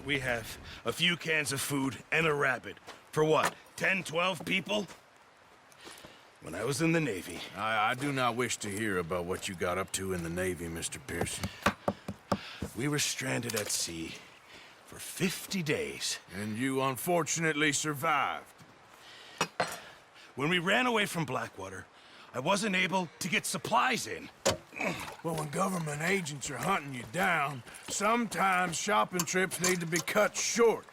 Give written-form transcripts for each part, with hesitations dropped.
We have a few cans of food and a rabbit. For what, 10, 12 people? When I was in the Navy... I do not wish to hear about what you got up to in the Navy, Mr. Pearson. We were stranded at sea for 50 days. And you unfortunately survived. When we ran away from Blackwater, I wasn't able to get supplies in. Well, when government agents are hunting you down, sometimes shopping trips need to be cut short.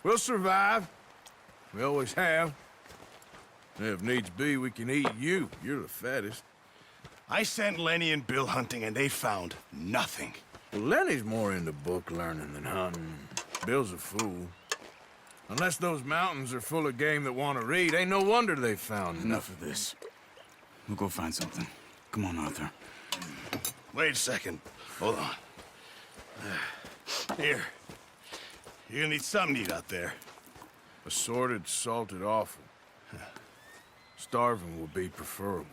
We'll survive. We always have. If needs be, we can eat you. You're the fattest. I sent Lenny and Bill hunting, and they found nothing. Well, Lenny's more into book learning than hunting. Bill's a fool. Unless those mountains are full of game that want to read, ain't no wonder they found Enough of this. We'll go find something. Come on, Arthur. Wait a second. Hold on. Here. You're gonna need something to eat out there. Assorted, salted offal. Starving will be preferable.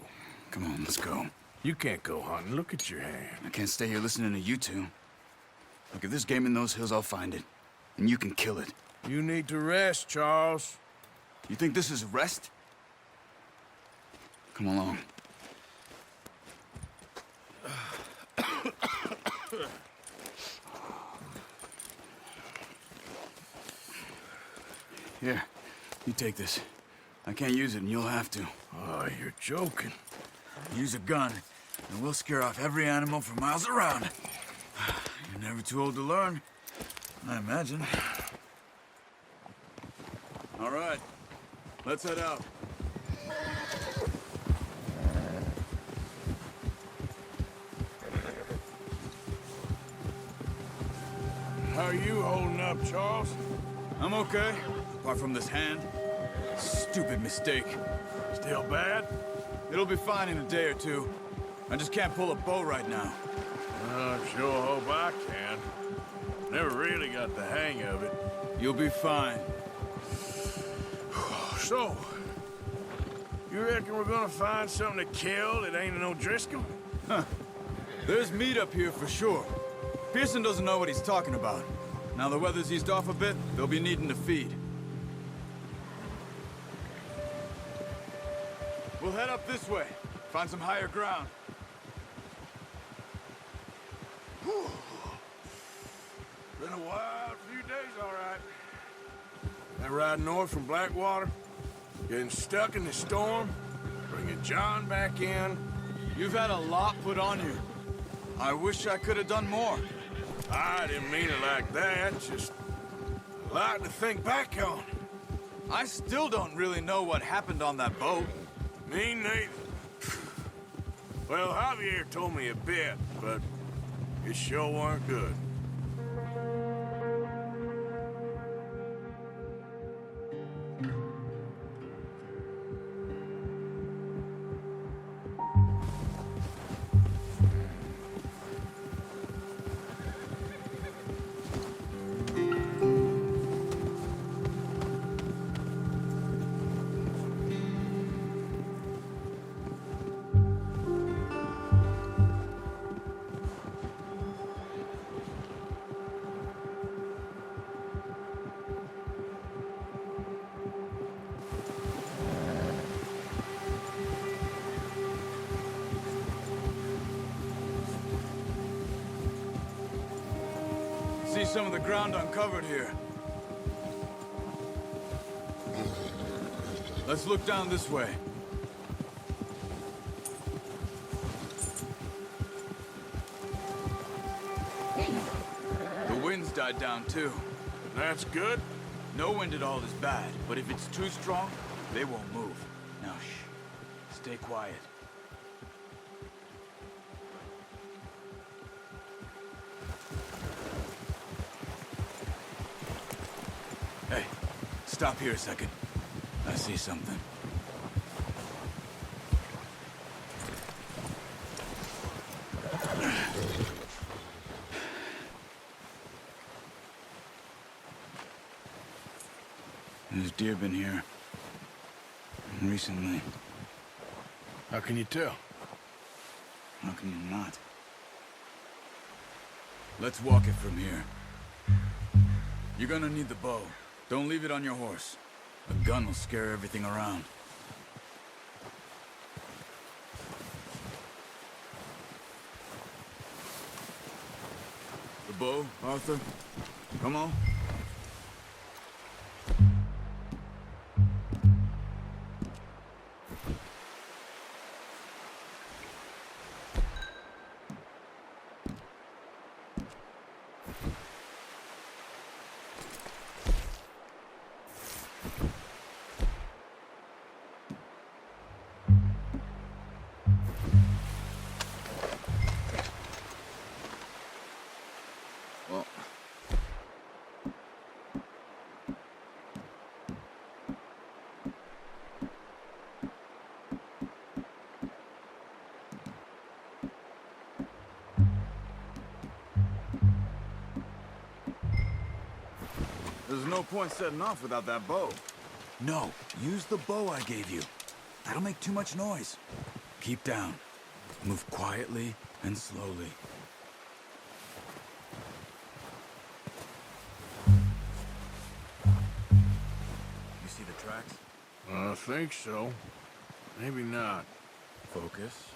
Come on, let's go. You can't go hunting. Look at your hand. I can't stay here listening to you two. Look, if there's game in those hills, I'll find it. And you can kill it. You need to rest, Charles. You think this is rest? Come along. Here, you take this. I can't use it, and you'll have to. Oh, you're joking. Use a gun, and we'll scare off every animal for miles around. You're never too old to learn, I imagine. All right, let's head out. How are you holding up, Charles? I'm okay, apart from this hand. Stupid mistake. Still bad? It'll be fine in a day or two. I just can't pull a bow right now. I sure hope I can. Never really got the hang of it. You'll be fine. So, you reckon we're gonna find something to kill that ain't no Driscoll? Huh. There's meat up here for sure. Pearson doesn't know what he's talking about. Now the weather's eased off a bit, they'll be needing to feed. We'll head up this way. Find some higher ground. Whew. Been a wild few days, all right. That ride north from Blackwater, getting stuck in the storm, bringing John back in. You've had a lot put on you. I wish I could have done more. I didn't mean it like that, just a lot to think back on. I still don't really know what happened on that boat. Me neither. Well, Javier told me a bit, but it sure weren't good. See some of the ground uncovered here. Let's look down this way. The wind's died down too. That's good. No wind at all is bad, but if it's too strong, they won't move. Now shh. Stay quiet. Hey, stop here a second. I see something. There's deer been here. Recently. How can you tell? How can you not? Let's walk it from here. You're gonna need the bow. Don't leave it on your horse. A gun will scare everything around. The bow, Arthur? Come on. Well, there's no point setting off without that bow. No, use the bow I gave you. That'll make too much noise. Keep down. Move quietly and slowly. You see the tracks? I think so. Maybe not. Focus.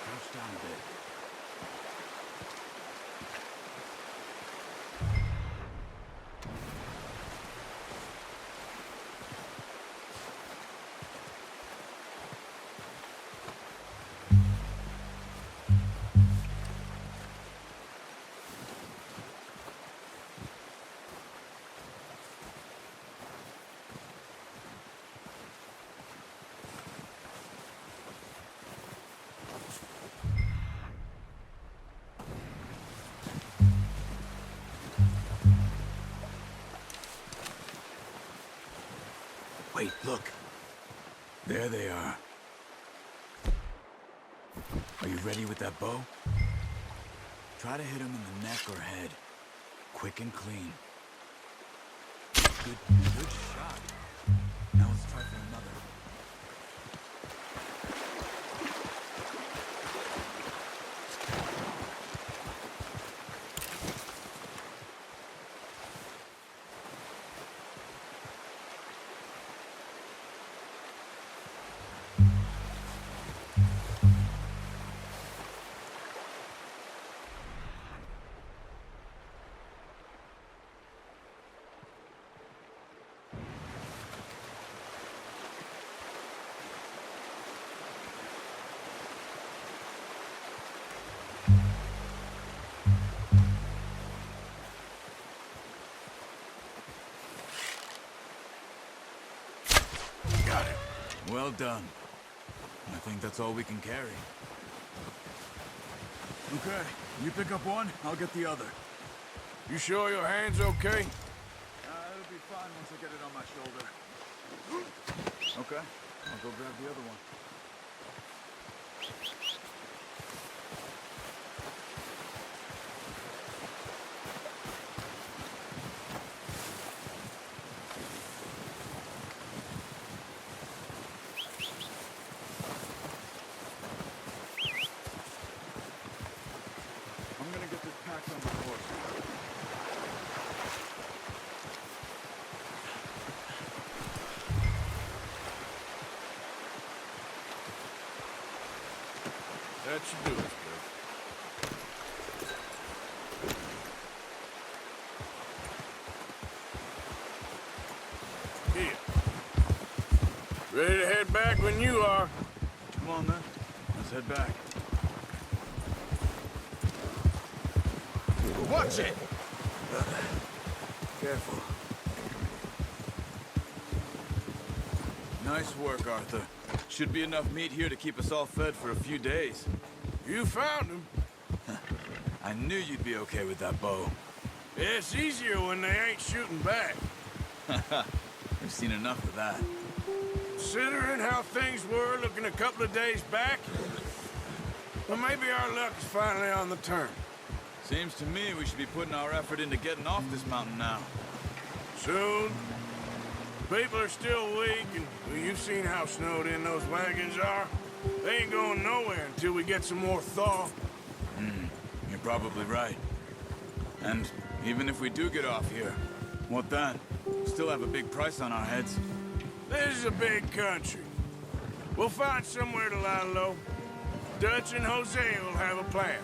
Crouch down a bit. Wait, look. There they are. Are you ready with that bow? Try to hit him in the neck or head. Quick and clean. Good shot. Now let's try for another. Got it. Well done. I think that's all we can carry. Okay, you pick up one, I'll get the other. You sure your hand's okay? It'll be fine once I get it on my shoulder. Okay, I'll go grab the other one. I'm gonna get this packed on my horse. That should do it, good. Here. Ready to head back when you are. Come on, then. Let's head back. Watch it! Careful. Nice work, Arthur. Should be enough meat here to keep us all fed for a few days. You found him. I knew you'd be okay with that bow. It's easier when they ain't shooting back. We've seen enough of that. Considering how things were looking a couple of days back, well, maybe our luck is finally on the turn. Seems to me we should be putting our effort into getting off this mountain now. Soon. People are still weak, and well, you've seen how snowed in those wagons are. They ain't going nowhere until we get some more thaw. You're probably right. And even if we do get off here, what then? Still have a big price on our heads. This is a big country. We'll find somewhere to lie low. Dutch and Jose will have a plan.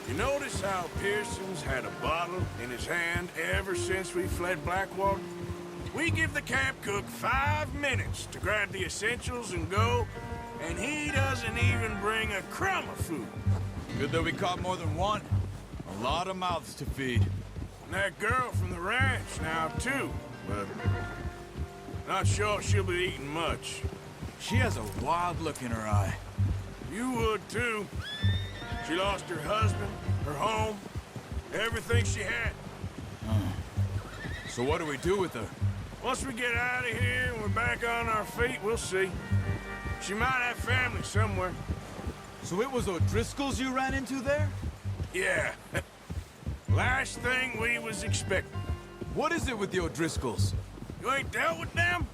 You notice how Pearson's had a bottle in his hand ever since we fled Blackwater? We give the camp cook 5 minutes to grab the essentials and go, and he doesn't even bring a crumb of food. Good that we caught more than one. A lot of mouths to feed. And that girl from the ranch now, too, but not sure she'll be eating much. She has a wild look in her eye. You would, too. She lost her husband, her home, everything she had. So what do we do with her? Once we get out of here and we're back on our feet, we'll see. She might have family somewhere. So it was O'Driscoll's you ran into there? Yeah. Last thing we was expecting. What is it with the O'Driscolls? You ain't dealt with them?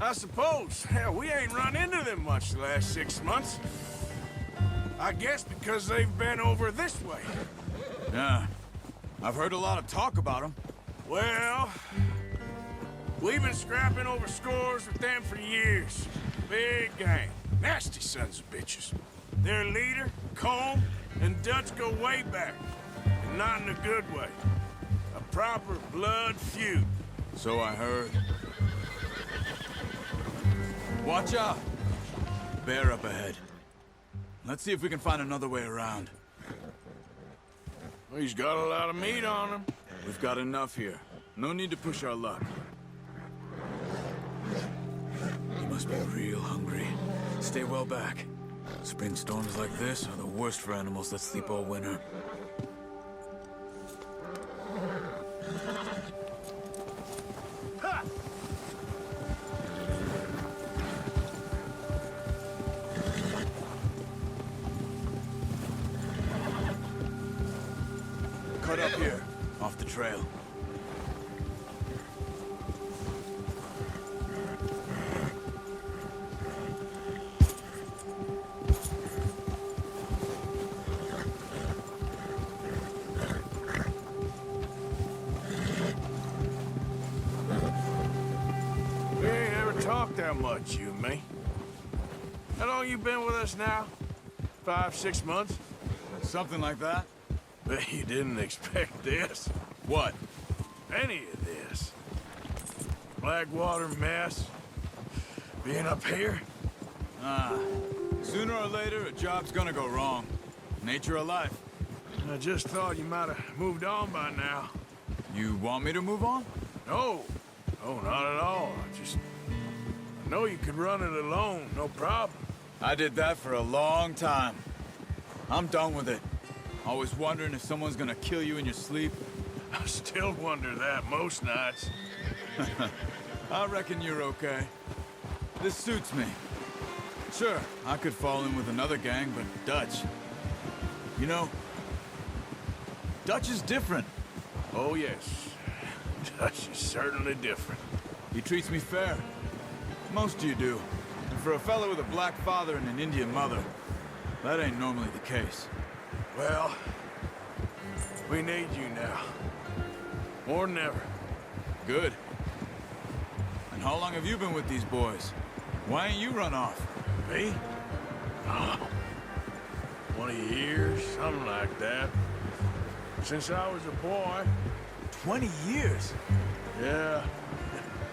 I suppose. Hell, we ain't run into them much the last 6 months. I guess because they've been over this way. Yeah. I've heard a lot of talk about them. Well, we've been scrapping over scores with them for years. Big gang. Nasty sons of bitches. Their leader, Colm, and Dutch go way back. And not in a good way. A proper blood feud. So I heard. Watch out! Bear up ahead. Let's see if we can find another way around. Well, he's got a lot of meat on him. We've got enough here. No need to push our luck. He must be real hungry. Stay well back. Spring storms like this are the worst for animals that sleep all winter. Cut up here, off the trail. We ain't ever talked that much, you and me. How long you been with us now? 5, 6 months? Something like that? Bet you didn't expect this. What? Any of this. Blackwater mess. Being up here. Sooner or later, a job's gonna go wrong. Nature of life. I just thought you might have moved on by now. You want me to move on? No. No, not at all. I know you could run it alone, no problem. I did that for a long time. I'm done with it. Always wondering if someone's gonna kill you in your sleep. I still wonder that most nights. I reckon you're okay. This suits me. Sure, I could fall in with another gang, but Dutch... You know, Dutch is different. Oh, yes. Dutch is certainly different. He treats me fair. Most of you do. And for a fellow with a black father and an Indian mother, that ain't normally the case. Well, we need you now. More than ever. Good. And how long have you been with these boys? Why ain't you run off? Me? Oh, 20 years, something like that. since I was a boy. 20 years? Yeah.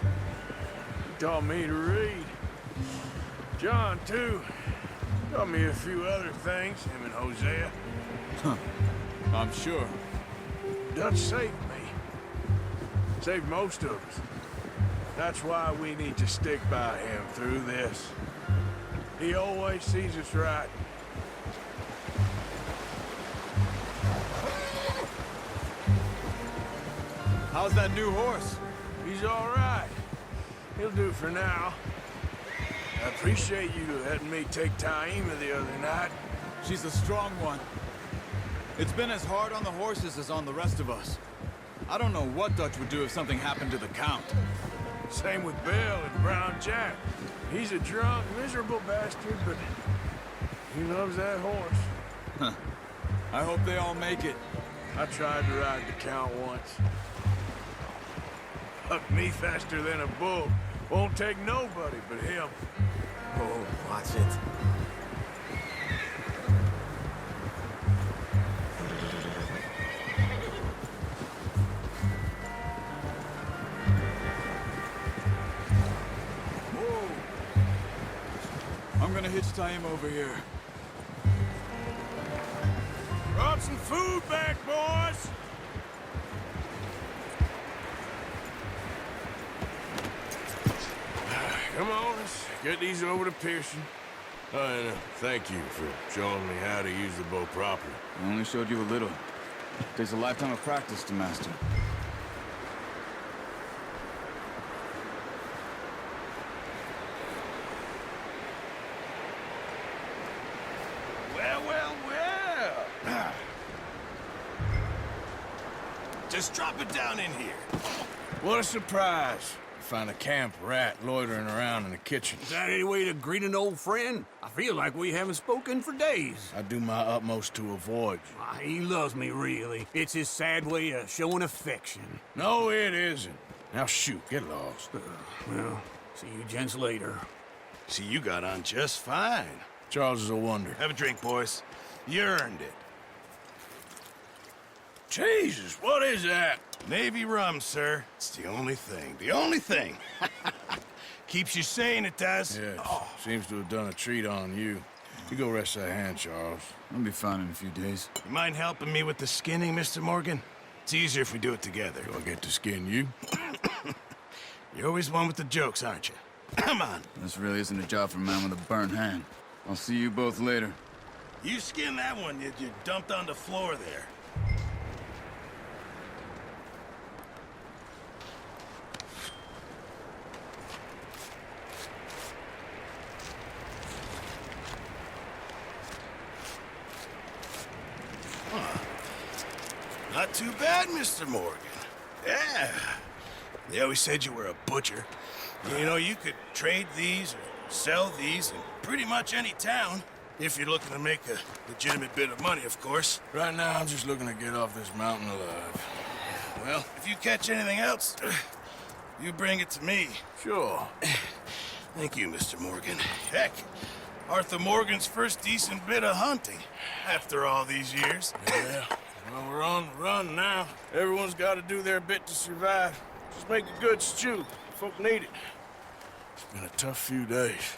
He taught me to read. John, too. Taught me a few other things, him and Hosea. Huh. I'm sure. Dutch saved me. Saved most of us. That's why we need to stick by him through this. He always sees us right. How's that new horse? He's all right. He'll do for now. I appreciate you letting me take Taima the other night. She's a strong one. It's been as hard on the horses as on the rest of us. I don't know what Dutch would do if something happened to the Count. Same with Bill and Brown Jack. He's a drunk, miserable bastard, but he loves that horse. Huh. I hope they all make it. I tried to ride the Count once. Hucked me faster than a bull. Won't take nobody but him. Oh, watch it. I'm gonna hitch Taima over here. Brought some food back, boys! Come on, let's get these over to Pearson. And thank you for showing me how to use the bow properly. I only showed you a little. Takes a lifetime of practice to master. Well, well, well. Just drop it down in here. What a surprise. Find a camp rat loitering around in the kitchen. Is that any way to greet an old friend? I feel like we haven't spoken for days. I do my utmost to avoid you. He loves me, really. It's his sad way of showing affection. No, it isn't. Now shoot, get lost. Well, see you gents later. See, you got on just fine. Charles is a wonder. Have a drink, boys. You earned it. Jesus, what is that? Navy rum, sir. It's the only thing. The only thing. Keeps you sane, it does. Yes, seems to have done a treat on you. You go rest that hand, Charles. I'll be fine in a few days. You mind helping me with the skinning, Mr. Morgan? It's easier if we do it together. Do I get to skin you? You're always one with the jokes, aren't you? Come on. This really isn't a job for a man with a burnt hand. I'll see you both later. You skinned that one you dumped on the floor there. Not too bad, Mr. Morgan. Yeah. They always said you were a butcher. You know, you could trade these or sell these in pretty much any town. If you're looking to make a legitimate bit of money, of course. Right now, I'm just looking to get off this mountain alive. Well, if you catch anything else, you bring it to me. Sure. Thank you, Mr. Morgan. Heck, Arthur Morgan's first decent bit of hunting after all these years. Yeah. Well, we're on the run now. Everyone's got to do their bit to survive. Just make a good stew. Folk need it. It's been a tough few days.